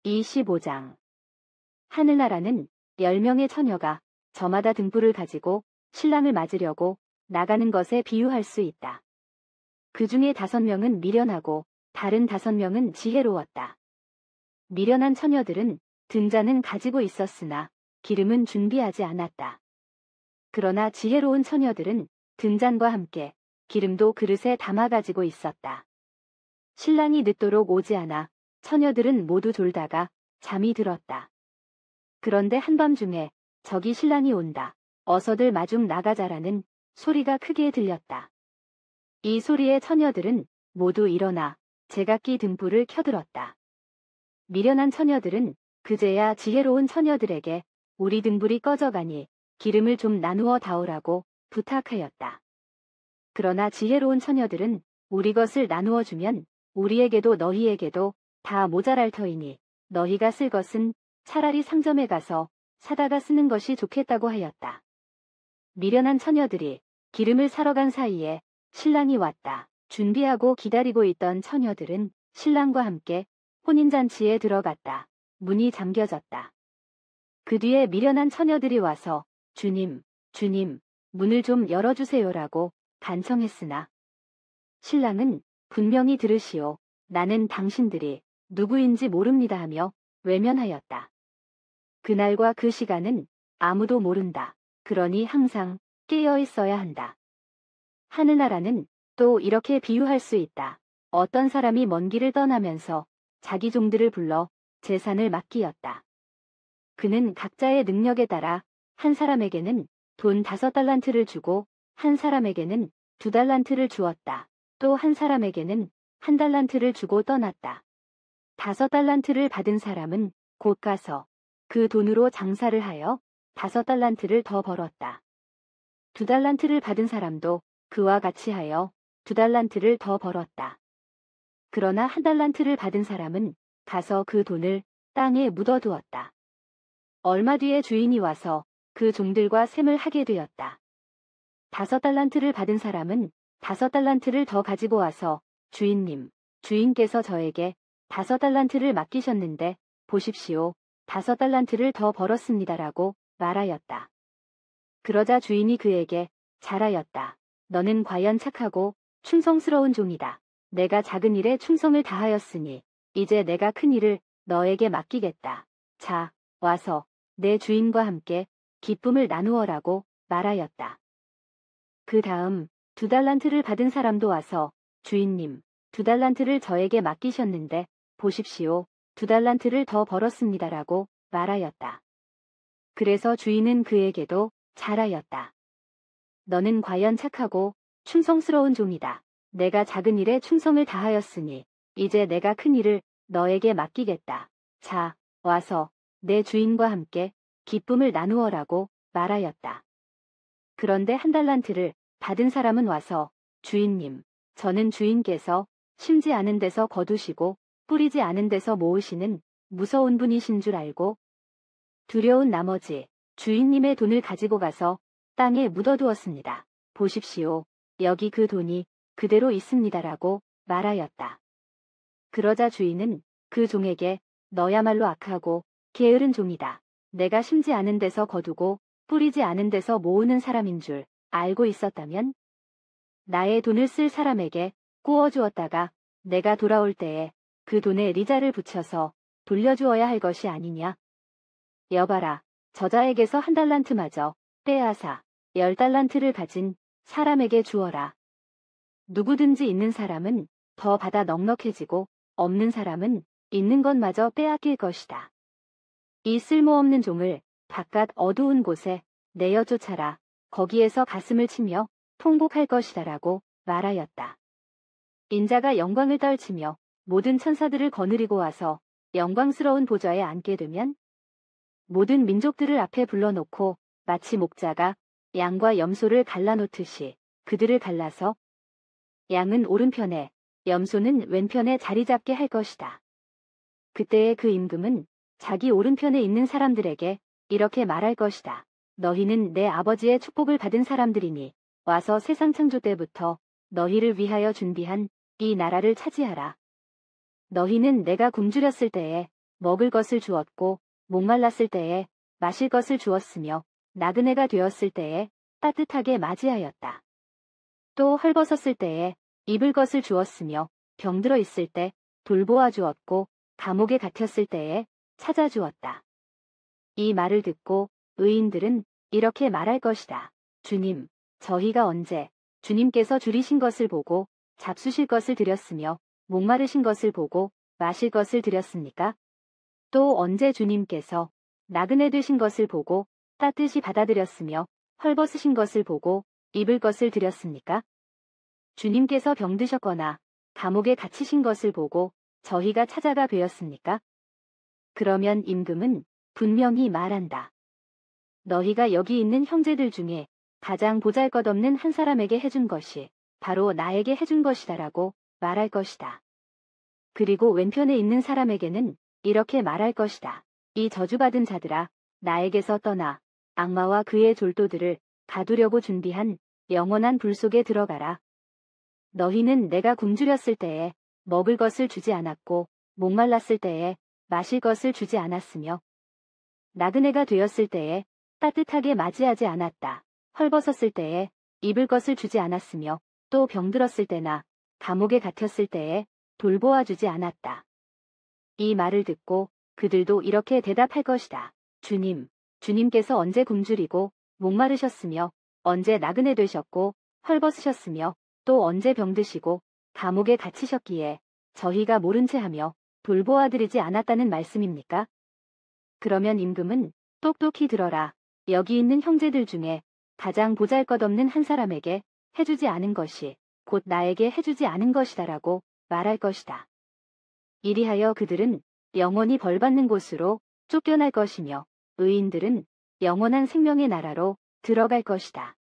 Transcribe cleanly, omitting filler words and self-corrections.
25장. 하늘나라는 10명의 처녀가 저마다 등불을 가지고 신랑을 맞으려고 나가는 것에 비유할 수 있다. 그 중에 5명은 미련하고 다른 5명은 지혜로웠다. 미련한 처녀들은 등잔은 가지고 있었으나 기름은 준비하지 않았다. 그러나 지혜로운 처녀들은 등잔과 함께 기름도 그릇에 담아 가지고 있었다. 신랑이 늦도록 오지 않아 처녀들은 모두 졸다가 잠이 들었다. 그런데 한밤중에 저기 신랑이 온다. 어서들 마중 나가자라는 소리가 크게 들렸다. 이 소리에 처녀들은 모두 일어나 제각기 등불을 켜들었다. 미련한 처녀들은 그제야 지혜로운 처녀들에게 우리 등불이 꺼져가니 기름을 좀 나누어 다오라고 부탁하였다. 그러나 지혜로운 처녀들은 우리 것을 나누어 주면 우리에게도 너희에게도 다 모자랄 터이니 너희가 쓸 것은 차라리 상점에 가서 사다가 쓰는 것이 좋겠다고 하였다. 미련한 처녀들이 기름을 사러 간 사이에 신랑이 왔다. 준비하고 기다리고 있던 처녀들은 신랑과 함께 혼인잔치에 들어갔다. 문이 잠겨졌다. 그 뒤에 미련한 처녀들이 와서 주님, 주님, 문을 좀 열어주세요라고 간청했으나 신랑은 분명히 들으시오. 나는 당신들이 누구인지 모릅니다 하며 외면하였다. 그날과 그 시간은 아무도 모른다. 그러니 항상 깨어 있어야 한다. 하늘나라는 또 이렇게 비유할 수 있다. 어떤 사람이 먼 길을 떠나면서 자기 종들을 불러 재산을 맡기었다. 그는 각자의 능력에 따라 한 사람에게는 돈 5달란트를 주고 한 사람에게는 2달란트를 주었다. 또 한 사람에게는 1달란트를 주고 떠났다. 5달란트를 받은 사람은 곧 가서 그 돈으로 장사를 하여 5달란트를 더 벌었다. 2달란트를 받은 사람도 그와 같이 하여 2달란트를 더 벌었다. 그러나 1달란트를 받은 사람은 가서 그 돈을 땅에 묻어두었다. 얼마 뒤에 주인이 와서 그 종들과 셈을 하게 되었다. 5달란트를 받은 사람은 5달란트를 더 가지고 와서 주인님, 주인께서 저에게 5달란트를 맡기셨는데 보십시오. 5달란트를 더 벌었습니다라고 말하였다. 그러자 주인이 그에게 잘하였다. 너는 과연 착하고 충성스러운 종이다. 내가 작은 일에 충성을 다하였으니 이제 내가 큰 일을 너에게 맡기겠다. 자, 와서 내 주인과 함께 기쁨을 나누어라고 말하였다. 그 다음 2달란트를 받은 사람도 와서 주인님, 2달란트를 저에게 맡기셨는데 보십시오. 2달란트를 더 벌었습니다라고 말하였다. 그래서 주인은 그에게도 잘하였다. 너는 과연 착하고 충성스러운 종이다. 내가 작은 일에 충성을 다하였으니 이제 내가 큰 일을 너에게 맡기겠다. 자, 와서 내 주인과 함께 기쁨을 나누어라고 말하였다. 그런데 1달란트를 받은 사람은 와서 주인님, 저는 주인께서 심지 않은 데서 거두시고 뿌리지 않은 데서 모으시는 무서운 분이신 줄 알고 두려운 나머지 주인님의 돈을 가지고 가서 땅에 묻어두었습니다. 보십시오. 여기 그 돈이 그대로 있습니다라고 말하였다. 그러자 주인은 그 종에게 너야말로 악하고 게으른 종이다. 내가 심지 않은 데서 거두고 뿌리지 않은 데서 모으는 사람인 줄 알고 있었다면 나의 돈을 쓸 사람에게 구워주었다가 내가 돌아올 때에 그 돈에 리자를 붙여서 돌려주어야 할 것이 아니냐. 여봐라, 저자에게서 1달란트마저 빼앗아 10달란트를 가진 사람에게 주어라. 누구든지 있는 사람은 더 받아 넉넉해지고 없는 사람은 있는 것마저 빼앗길 것이다. 이 쓸모없는 종을 바깥 어두운 곳에 내어 쫓아라. 거기에서 가슴을 치며 통곡할 것이다라고 말하였다. 인자가 영광을 떨치며 모든 천사들을 거느리고 와서 영광스러운 보좌에 앉게 되면 모든 민족들을 앞에 불러놓고 마치 목자가 양과 염소를 갈라놓듯이 그들을 갈라서 양은 오른편에 염소는 왼편에 자리 잡게 할 것이다. 그때의 그 임금은 자기 오른편에 있는 사람들에게 이렇게 말할 것이다. 너희는 내 아버지의 축복을 받은 사람들이니 와서 세상 창조 때부터 너희를 위하여 준비한 이 나라를 차지하라. 너희는 내가 굶주렸을 때에 먹을 것을 주었고 목말랐을 때에 마실 것을 주었으며 나그네가 되었을 때에 따뜻하게 맞이하였다. 또 헐벗었을 때에 입을 것을 주었으며 병들어 있을 때 돌보아 주었고 감옥에 갇혔을 때에 찾아주었다. 이 말을 듣고 의인들은 이렇게 말할 것이다. 주님, 저희가 언제 주님께서 줄이신 것을 보고 잡수실 것을 드렸으며 목마르신 것을 보고 마실 것을 드렸습니까? 또 언제 주님께서 나그네 되신 것을 보고 따뜻이 받아들였으며 헐벗으신 것을 보고 입을 것을 드렸습니까? 주님께서 병드셨거나 감옥에 갇히신 것을 보고 저희가 찾아가 뵈었습니까? 그러면 임금은 분명히 말한다. 너희가 여기 있는 형제들 중에 가장 보잘것없는 한 사람에게 해준 것이 바로 나에게 해준 것이다라고 말할 것이다. 그리고 왼편에 있는 사람에게는 이렇게 말할 것이다. 이 저주받은 자들아, 나에게서 떠나 악마와 그의 졸도들을 가두려고 준비한 영원한 불 속에 들어가라. 너희는 내가 굶주렸을 때에 먹을 것을 주지 않았고 목말랐을 때에 마실 것을 주지 않았으며 나그네가 되었을 때에 따뜻하게 맞이하지 않았다. 헐벗었을 때에 입을 것을 주지 않았으며 또 병들었을 때나 감옥에 갇혔을 때에 돌보아 주지 않았다. 이 말을 듣고 그들도 이렇게 대답할 것이다. 주님, 주님께서 언제 굶주리고 목마르셨으며 언제 나그네 되셨고 헐벗으셨으며 또 언제 병드시고 감옥에 갇히셨기에 저희가 모른 채 하며 돌보아 드리지 않았다는 말씀입니까? 그러면 임금은 똑똑히 들어라. 여기 있는 형제들 중에 가장 보잘것없는 한 사람에게 해주지 않은 것이 곧 나에게 해주지 않은 것이다라고 말할 것이다. 이리하여 그들은 영원히 벌받는 곳으로 쫓겨날 것이며 의인들은 영원한 생명의 나라로 들어갈 것이다.